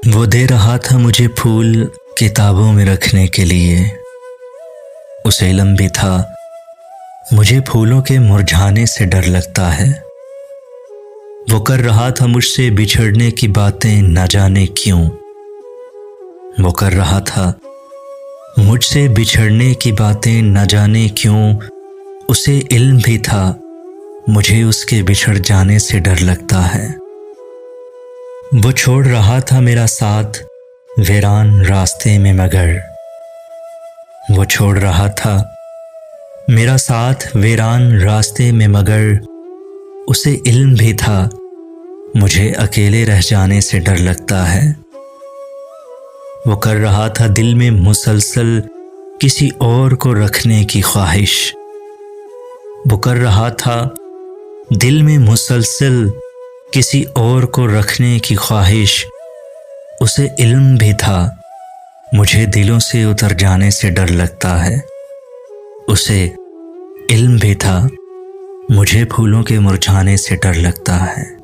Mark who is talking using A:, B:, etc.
A: वो दे रहा था मुझे फूल किताबों में रखने के लिए। उसे इल्म भी था मुझे फूलों के मुरझाने से डर लगता है। वो कर रहा था मुझसे बिछड़ने की बातें न जाने क्यों। वो कर रहा था मुझसे बिछड़ने की बातें न जाने क्यों। उसे इल्म भी था मुझे उसके बिछड़ जाने से डर लगता है। वो छोड़ रहा था मेरा साथ वीरान रास्ते में मगर। वो छोड़ रहा था मेरा साथ वीरान रास्ते में मगर। उसे इल्म भी था मुझे अकेले रह जाने से डर लगता है। वो कर रहा था दिल में मुसलसल किसी और को रखने की ख्वाहिश। वो कर रहा था दिल में मुसलसल किसी और को रखने की ख्वाहिश। उसे इल्म भी था मुझे दिलों से उतर जाने से डर लगता है। उसे इल्म भी था मुझे फूलों के मुरझाने से डर लगता है।